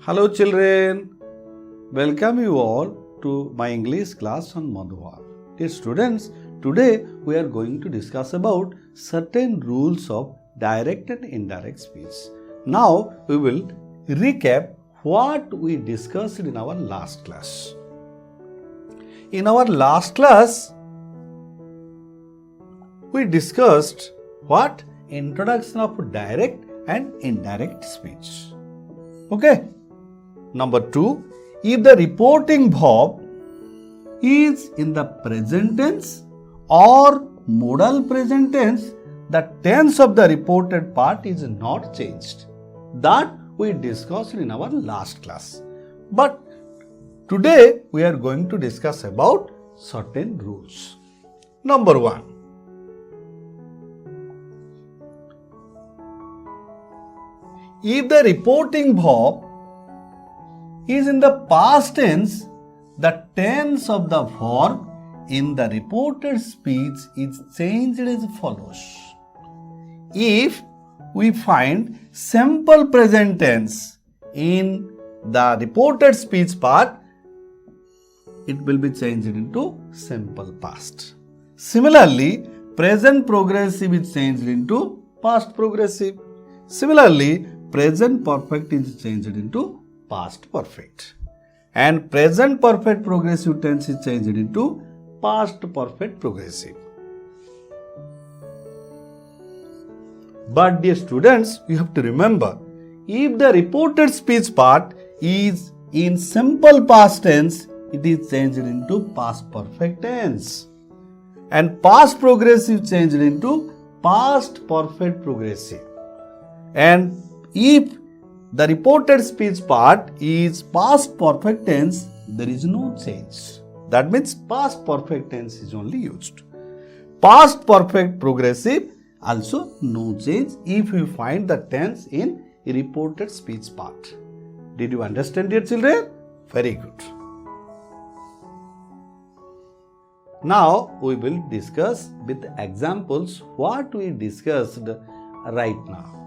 Hello children, welcome you all to my English class on Madhu App. Dear students, today we are going to discuss about certain rules of direct and indirect speech. Now we will recap what we discussed in our last class. In our last class, we discussed what? Introduction of direct and indirect speech. Okay. Number 2, if the reporting verb is in the present tense or modal present tense, the tense of the reported part is not changed. That we discussed in our last class. But today we are going to discuss about certain rules. Number 1. If the reporting verb is in the past tense, the tense of the verb in the reported speech is changed as follows. If we find simple present tense in the reported speech part, it will be changed into simple past. Similarly, present progressive is changed into past progressive. Similarly, present perfect is changed into past perfect. And present perfect progressive tense is changed into past perfect progressive. But dear students, you have to remember, if the reported speech part is in simple past tense, it is changed into past perfect tense. And past progressive changed into past perfect progressive. And if the reported speech part is past perfect tense, there is no change. That means past perfect tense is only used. Past perfect progressive, also no change if you find the tense in reported speech part. Did you understand, dear children? Very good. Now we will discuss with examples what we discussed right now.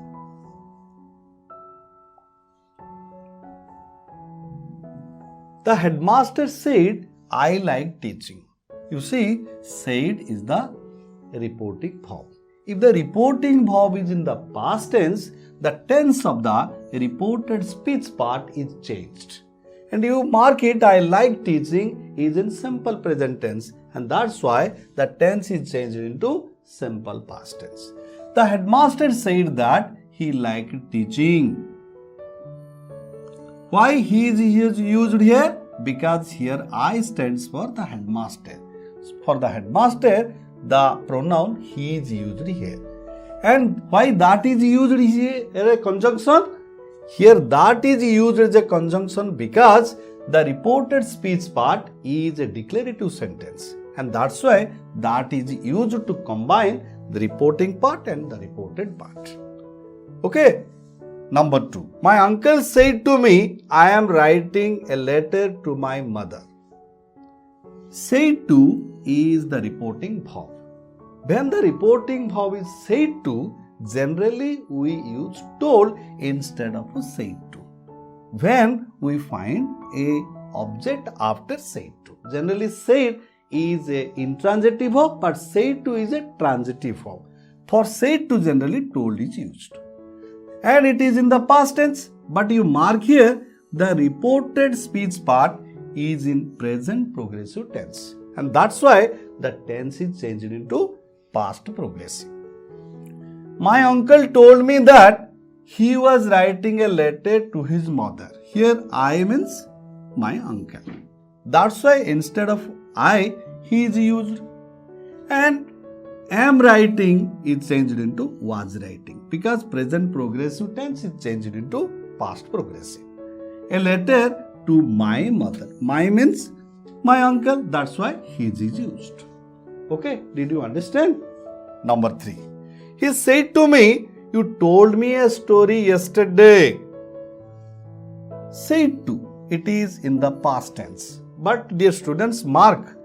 The headmaster said, I like teaching. You see, said is the reporting verb. If the reporting verb is in the past tense, the tense of the reported speech part is changed. And you mark it, I like teaching is in simple present tense, and that's why the tense is changed into simple past tense. The headmaster said that he liked teaching. Why he is used here? Because here I stands for the headmaster. For the headmaster, the pronoun he is used here. And why that is used here as a conjunction? Here that is used as a conjunction because the reported speech part is a declarative sentence. And that's why that is used to combine the reporting part and the reported part. Okay. Number 2. My uncle said to me, I am writing a letter to my mother. Said to is the reporting verb. When the reporting verb is said to, generally we use told instead of said to. When we find a object after said to. Generally said is a intransitive verb, but said to is a transitive verb. For said to, generally told is used. And it is in the past tense, but you mark here the reported speech part is in present progressive tense, and that's why the tense is changed into past progressive. My uncle told me that he was writing a letter to his mother. Here I means my uncle. That's why instead of I, he is used. And am writing is changed into was writing because present progressive tense is changed into past progressive. A letter to my mother. My means my uncle, that's why his is used. Okay, did you understand? Number 3. He said to me, you told me a story yesterday. Said to, it is in the past tense. But dear students, mark,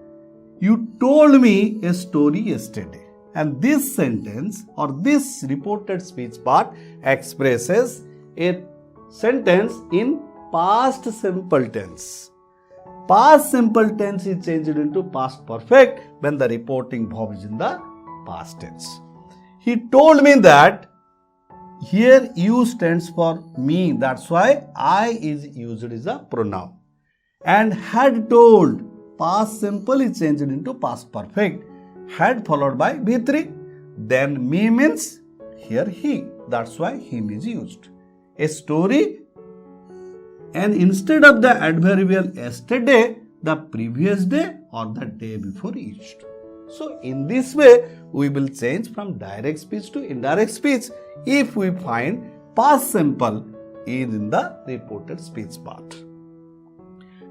you told me a story yesterday. And this sentence or this reported speech part expresses a sentence in past simple tense. Past simple tense is changed into past perfect when the reporting verb is in the past tense. He told me that here you stands for me, that's why I is used as a pronoun. And had told, past simple is changed into past perfect. Had followed by V3. Then me means here he, that's why him is used. A story, and instead of the adverbial yesterday, the previous day or the day before used. So in this way, we will change from direct speech to indirect speech if we find past simple is in the reported speech part.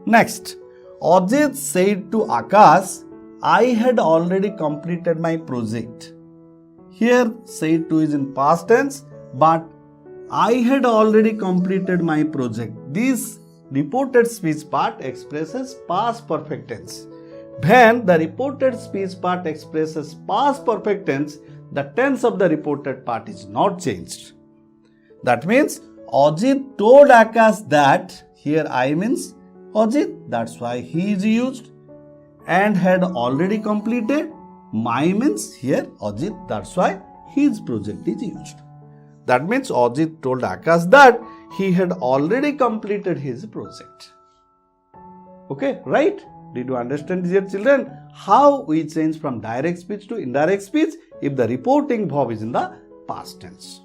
Next, Ajit said to Akash, I had already completed my project. Here said to is in past tense, but I had already completed my project. This reported speech part expresses past perfect tense. When the reported speech part expresses past perfect tense, the tense of the reported part is not changed. That means Ajit told Akash that, here I means Ajit, that's why he is used, and had already completed. My means here Ajit, that's why his project is used. That means Ajit told Akash that he had already completed his project. Okay, right? Did you understand, dear children, how we change from direct speech to indirect speech if the reporting verb is in the past tense?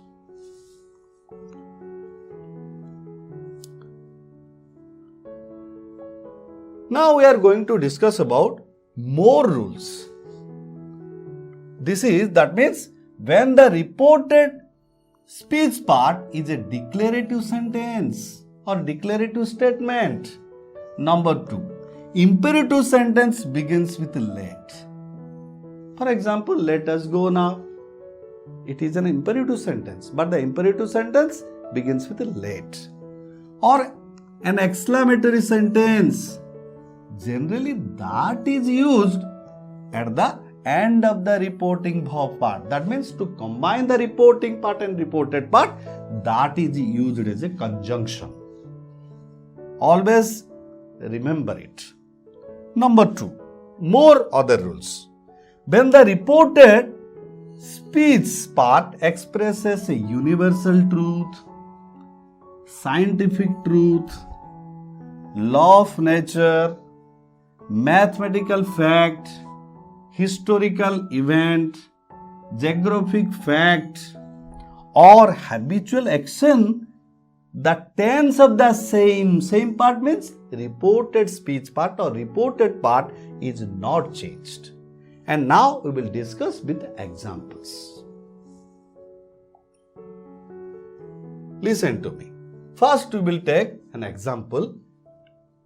Now we are going to discuss about more rules. That means when the reported speech part is a declarative sentence or declarative statement. Number 2, imperative sentence begins with let. For example, let us go now. It is an imperative sentence, but the imperative sentence begins with let. Or an exclamatory sentence. Generally, that is used at the end of the reporting verb part. That means to combine the reporting part and reported part, that is used as a conjunction. Always remember it. Number 2, more other rules. When the reported speech part expresses a universal truth, scientific truth, law of nature, mathematical fact, historical event, geographic fact, or habitual action, the tense of the same part means reported speech part or reported part is not changed. And now we will discuss with examples. Listen to me. First we will take an example.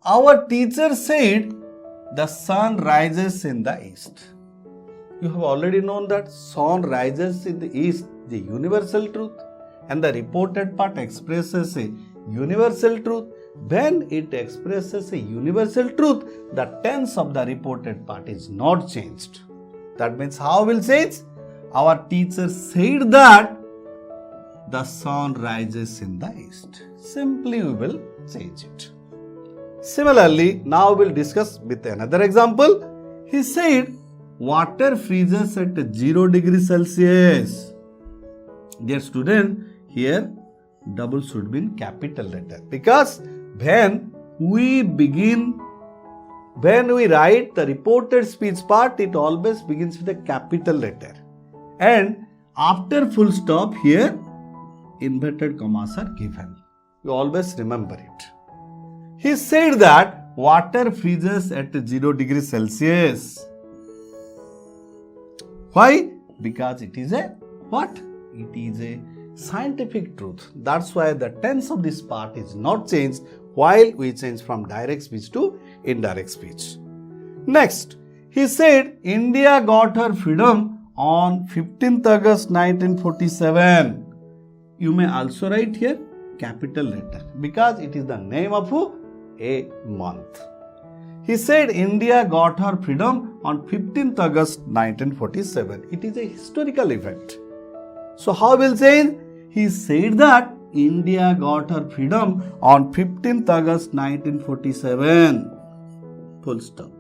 Our teacher said the sun rises in the east. You have already known that sun rises in the east, the universal truth, and the reported part expresses a universal truth. When it expresses a universal truth, the tense of the reported part is not changed. That means how will change? Our teacher said that the sun rises in the east. Simply we will change it. Similarly, now we will discuss with another example. He said, water freezes at 0 degrees Celsius. Dear student, here double should be in capital letter, because when we write the reported speech part, it always begins with a capital letter, and after full stop here inverted commas are given. You always remember it. He said that water freezes at 0 degrees Celsius. Why? Because it is a what? It is a scientific truth. That's why the tense of this part is not changed while we change from direct speech to indirect speech. Next, he said India got her freedom on 15th August 1947. You may also write here capital letter because it is the name of a month. He said India got her freedom on 15th August 1947. It is a historical event. So how will say? He said that India got her freedom on 15th August 1947. Full stop.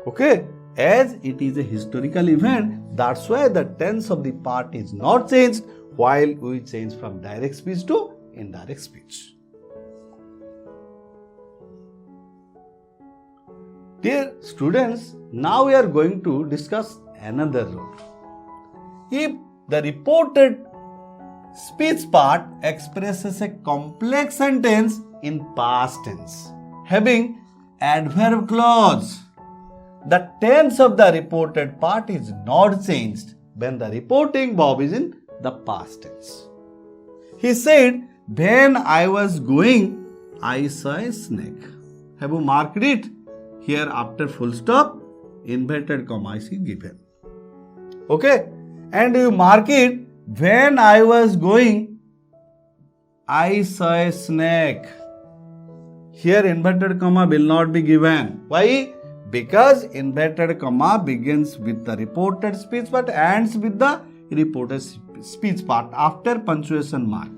Okay, as it is a historical event, that's why the tense of the part is not changed while we change from direct speech to indirect speech. Dear students, now we are going to discuss another rule. If the reported speech part expresses a complex sentence in past tense, having adverb clause, the tense of the reported part is not changed when the reporting verb is in the past tense. He said, when I was going, I saw a snake. Have you marked it? Here after full stop, inverted comma is given. Okay? And you mark it, when I was going, I saw a snake. Here inverted comma will not be given. Why? Because inverted comma begins with the reported speech but ends with the reported speech part after punctuation mark.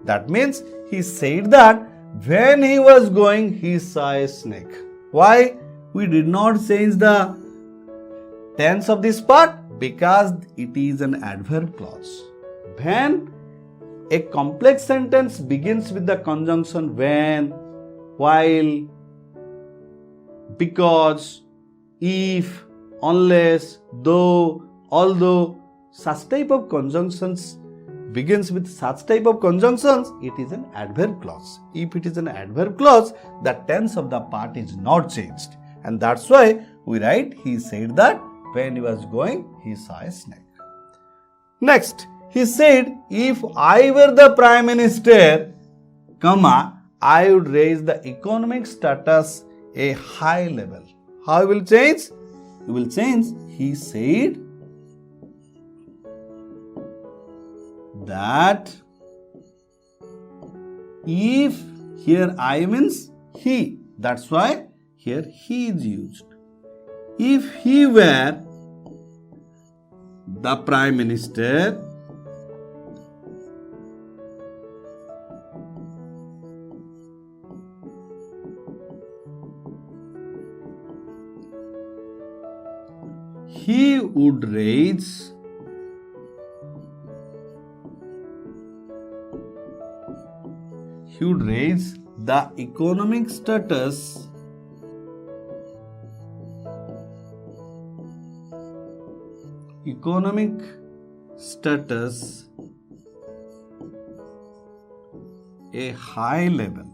That means he said that when he was going, he saw a snake. Why? We did not change the tense of this part because it is an adverb clause. When a complex sentence begins with the conjunction when, while, because, if, unless, though, although, such type of conjunctions begins with such type of conjunctions, it is an adverb clause. If it is an adverb clause, the tense of the part is not changed. And that's why we write, he said that when he was going, he saw a snake. Next, he said, if I were the Prime Minister, comma, I would raise the economic status a high level. How will change? You will change, he said that if, here I means he, that's why here he is used. If he were the Prime Minister, he would raise the economic status a high level.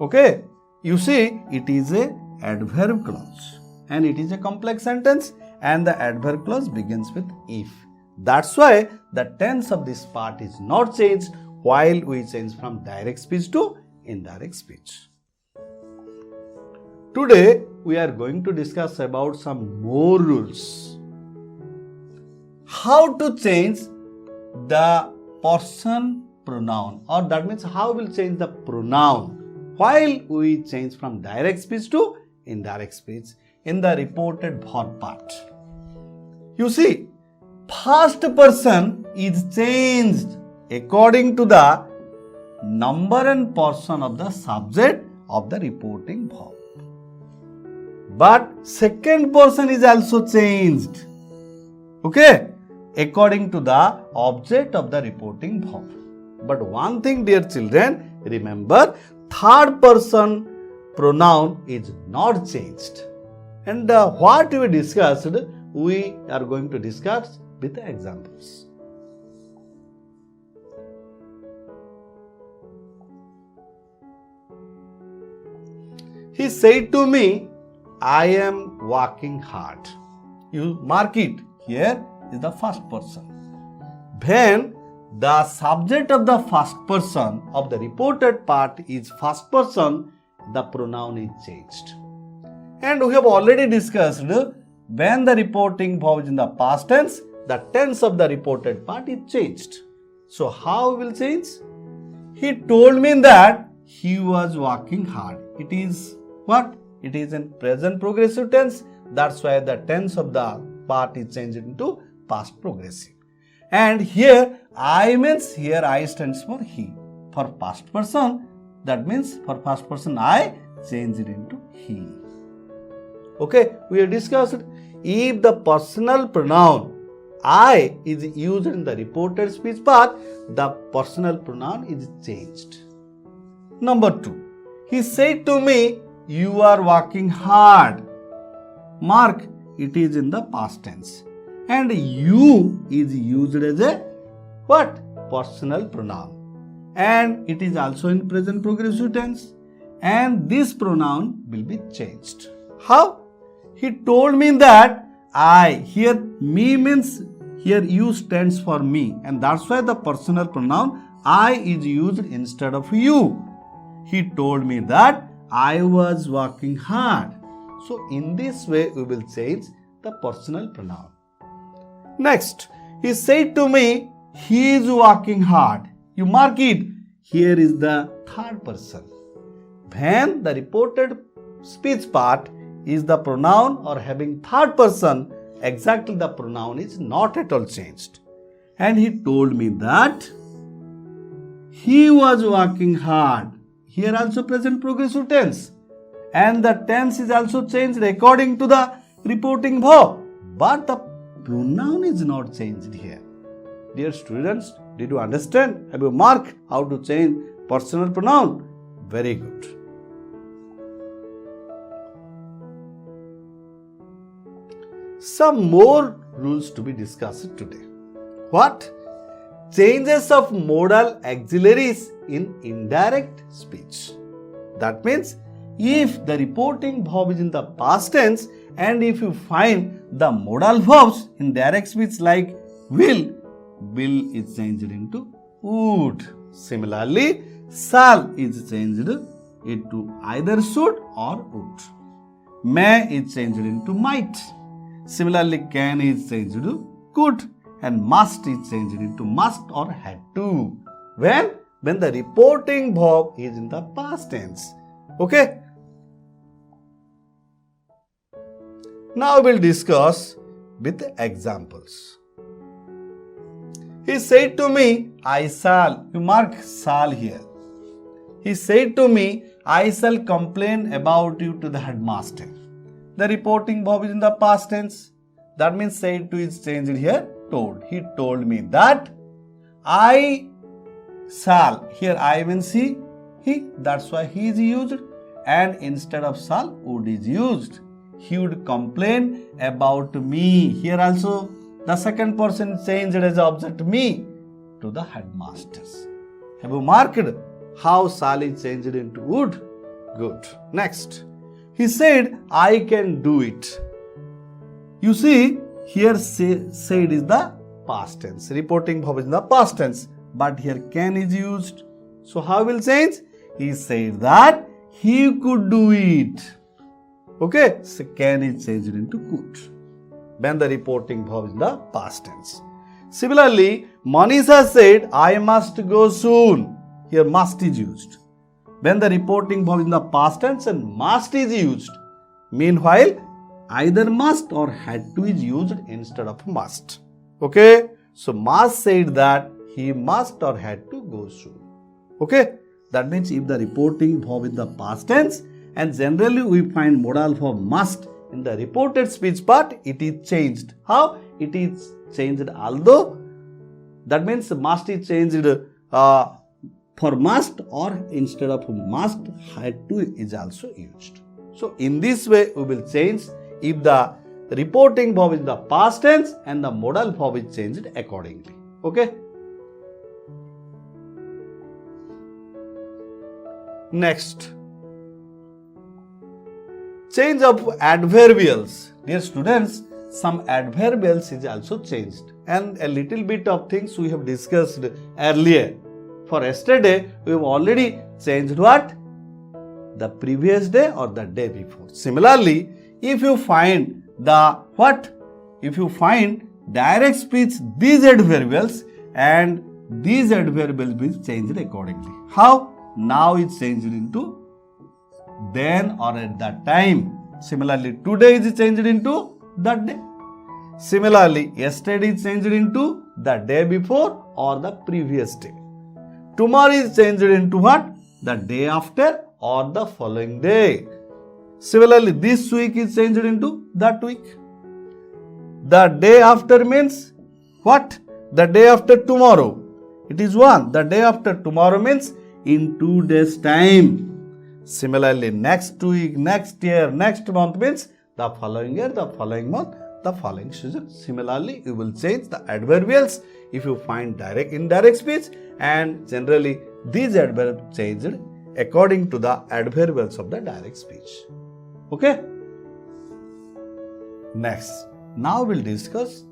Okay, you see, it is a adverb clause and it is a complex sentence and the adverb clause begins with if. That's why the tense of this part is not changed while we change from direct speech to indirect speech. Today we are going to discuss about some more rules. How to change the person pronoun, or that means how we'll change the pronoun while we change from direct speech to indirect speech in the reported verb part. You see, first person is changed according to the number and person of the subject of the reporting verb. But second person is also changed, okay, according to the object of the reporting verb. But one thing, dear children, remember, third person pronoun is not changed. And what we discussed, we are going to discuss with examples. He said to me, I am working hard. You mark it. Here is the first person. When the subject of the first person of the reported part is first person, the pronoun is changed. And we have already discussed when the reporting verb is in the past tense, the tense of the reported part is changed. So how will change? He told me that he was working hard. It is what? It is in present progressive tense. That's why the tense of the part is changed into past progressive. And here I means here I stands for he. For past person, that means for past person I change it into he. Okay, we have discussed if the personal pronoun I is used in the reported speech part, the personal pronoun is changed. Number 2. He said to me, you are working hard. Mark, it is in the past tense. And you is used as a what? Personal pronoun. And it is also in present progressive tense. And this pronoun will be changed. How? He told me that I, here me means here you stands for me, and that's why the personal pronoun I is used instead of you. He told me that I was working hard. So in this way we will change the personal pronoun. Next, he said to me, he is working hard. You mark it. Here is the third person. When the reported speech part is the pronoun or having third person, exactly the pronoun is not at all changed. And he told me that he was working hard. Here also present progressive tense. And the tense is also changed according to the reporting verb. But the pronoun is not changed here. Dear students, did you understand? Have you marked how to change personal pronoun? Very good. Some more rules to be discussed today. What? Changes of modal auxiliaries in indirect speech. That means if the reporting verb is in the past tense and if you find the modal verbs in direct speech like will is changed into would. Similarly, shall is changed into either should or would. May is changed into might. Similarly, can is changed to could, and must is changed into must or had to. When the reporting verb is in the past tense. Okay. Now we will discuss with examples. He said to me, I shall. You mark shall here. He said to me, I shall complain about you to the headmaster. The reporting verb is in the past tense. That means said to is changed here. Told. He told me that I shall. Here I means he. That's why he is used. And instead of shall, would is used. He would complain about me. Here also the second person changed as object me to the headmasters. Have you marked how shall is changed into would? Good. Next. He said, I can do it. You see, here said is the past tense. Reporting verb is in the past tense. But here can is used. So how will change? He said that he could do it. Okay, so can is changed into could. When the reporting verb is in the past tense. Similarly, Manisha said, I must go soon. Here must is used. When the reporting verb is in the past tense and must is used. Meanwhile, either must or had to is used instead of must. Okay, so must said that he must or had to go soon. Okay, that means if the reporting verb in the past tense and generally we find modal verb must in the reported speech part, it is changed. How? It is changed although that means must is changed for must or instead of must, had to is also used. So in this way we will change if the reporting verb is in the past tense and the modal verb is changed accordingly. Okay. Next. Change of adverbials. Dear students, some adverbials is also changed and a little bit of things we have discussed earlier. For yesterday, we have already changed what? The previous day or the day before. Similarly, if you find the what? If you find direct speech, these adverbials and these adverbials will be changed accordingly. How? Now it's changed into then or at that time. Similarly, today is changed into that day. Similarly, yesterday is changed into the day before or the previous day. Tomorrow is changed into what? The day after or the following day. Similarly, this week is changed into that week. The day after means what? The day after tomorrow. It is one. The day after tomorrow means in 2 days' time. Similarly, next week, next year, next month means the following year, the following month, the following season. Similarly, you will change the adverbials if you find direct, indirect speech, and generally these adverbs changed according to the adverbials of the direct speech. Okay? Next, now we'll discuss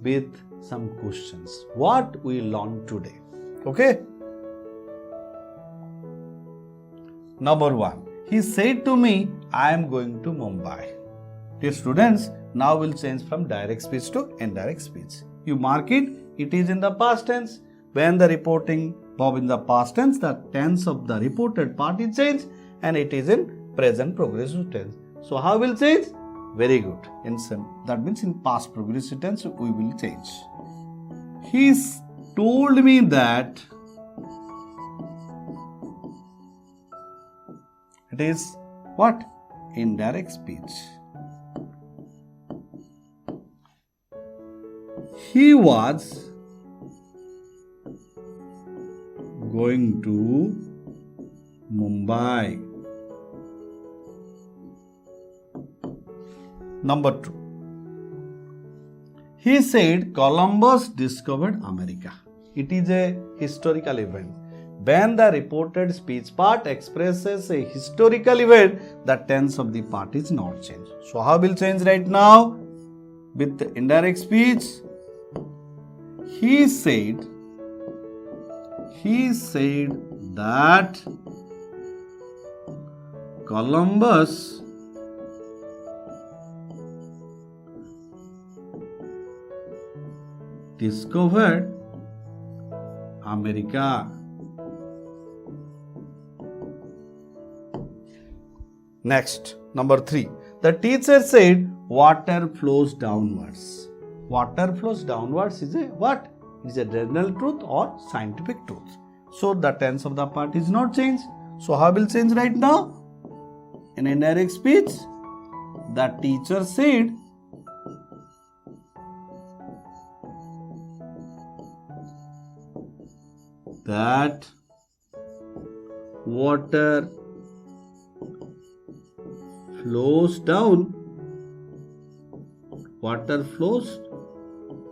with some questions. What we learned today. Okay? Number 1. He said to me, I am going to Mumbai. Dear students, now we'll change from direct speech to indirect speech. You mark it, it is in the past tense. When the reporting verb in the past tense, the tense of the reported part is changed and it is in present progressive tense. So how will change? Very good. That means in past progressive tense we will change. He told me that it is what? Indirect speech. He was going to Mumbai. Number 2. He said Columbus discovered America. It is a historical event. When the reported speech part expresses a historical event, the tense of the part is not changed. So how will change right now? With the indirect speech, he said that Columbus discovered America. Next, number 3. The teacher said water flows downwards. Water flows downwards is a what? It is a general truth or scientific truth. So the tense of the part is not changed. So how will change right now? In indirect speech, the teacher said that water flows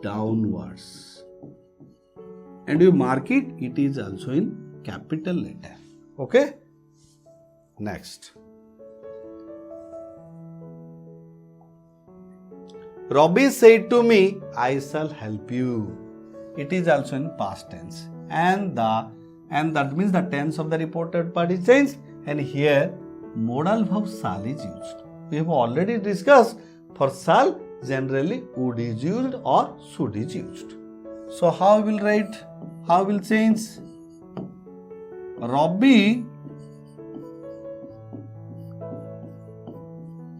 downwards, and you mark it, it is also in capital letter. Okay? Next, Robbie said to me, I shall help you. It is also in past tense, and that means the tense of the reported part is changed, and here modal verb shall is used. We have already discussed for shall generally would is used or should is used. So how will write? How will change? Robbie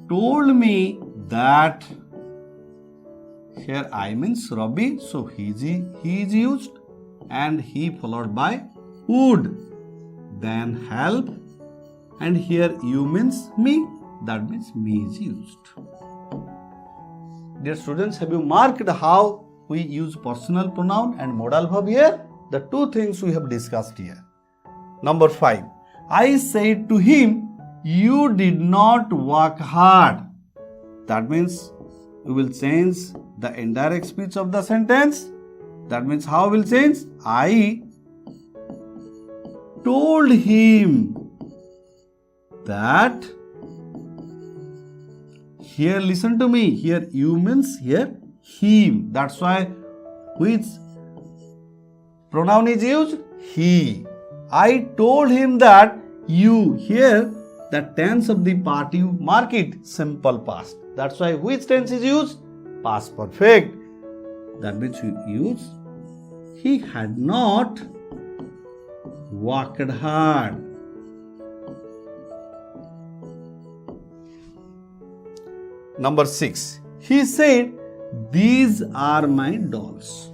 told me that. Here I means Robbie, so he is used, and he followed by would, then help, and here you means me, that means me is used. Dear students, have you marked how we use personal pronoun and modal verb here? The two things we have discussed here. Number 5. I said to him, you did not work hard. That means we will change the indirect speech of the sentence. That means how will change? I told him that. Here listen to me. Here you means here him. That's why which pronoun is used? He. I told him that you. Here the tense of the part you mark it simple past. That's why which tense is used? Past perfect. That means you use he had not worked hard. Number 6. He said, these are my dolls.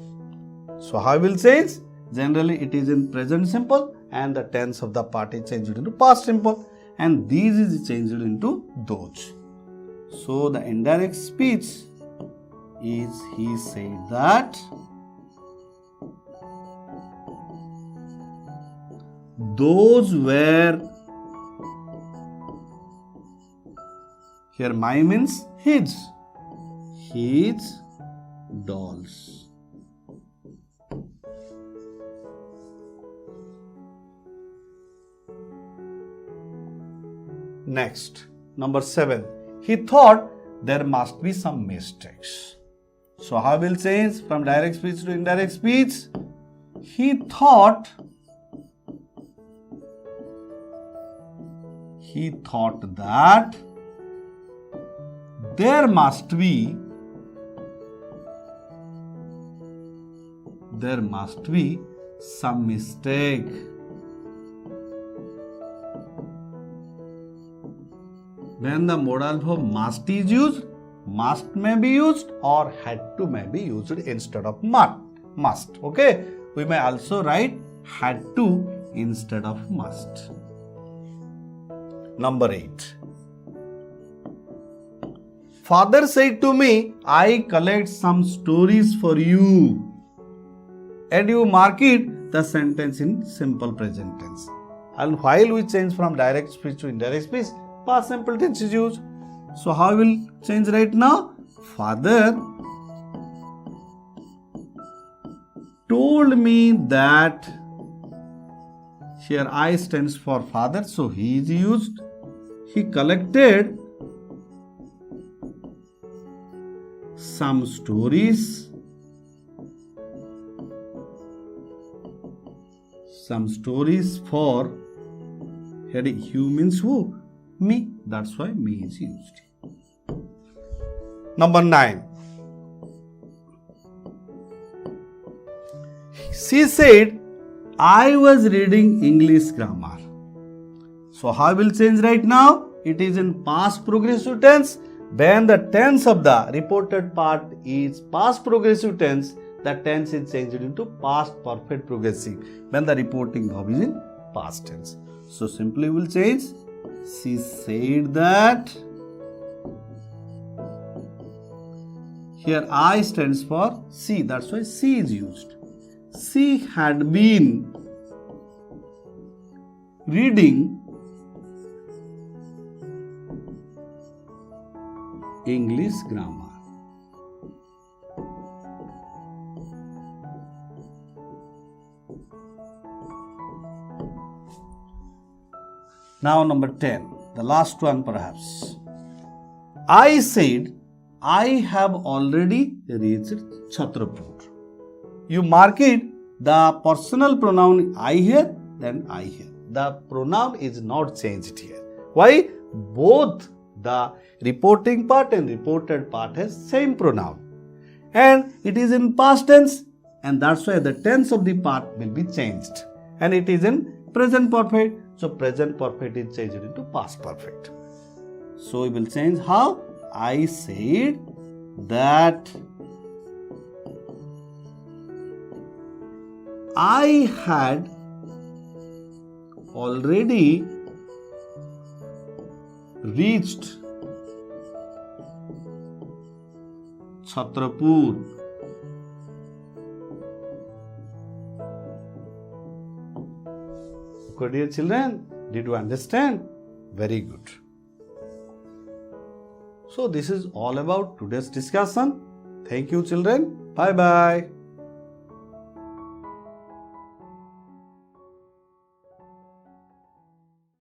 So how will change? Generally it is in present simple and the tense of the part is changed into past simple and these is changed into those. So the indirect speech is he said that those were, here my means his dolls. Next, number 7. He thought there must be some mistakes. So how will change from direct speech to indirect speech? He thought that there must be some mistake. When the modal verb must is used, must may be used or had to may be used instead of must. Okay, we may also write had to instead of must. Number 8. Father said to me, I collect some stories for you. And you mark it the sentence in simple present tense. And while we change from direct speech to indirect speech, past simple tense is used. So how will change right now? Father told me that, here I stands for father, so he is used. He collected some stories for, here you means who? Me. That's why me is used. Number 9. She said, I was reading English grammar. So how will change right now? It is in past progressive tense. When the tense of the reported part is past progressive tense, the tense is changed into past perfect progressive when the reporting verb is in past tense. So simply will change. She said that, here I stands for she, that's why she is used. She had been reading English grammar. Now number 10, the last one perhaps. I said, I have already reached Chhatrapur. You mark it, the personal pronoun I here, then I here. The pronoun is not changed here. Why? Both the reporting part and reported part has same pronoun. And it is in past tense, and that's why the tense of the part will be changed. And it is in present perfect. So present perfect is changed into past perfect. So we will change how? I said that I had already reached Chhatrapur. Okay, dear children, did you understand? Very good. So this is all about today's discussion. Thank you children. Bye bye.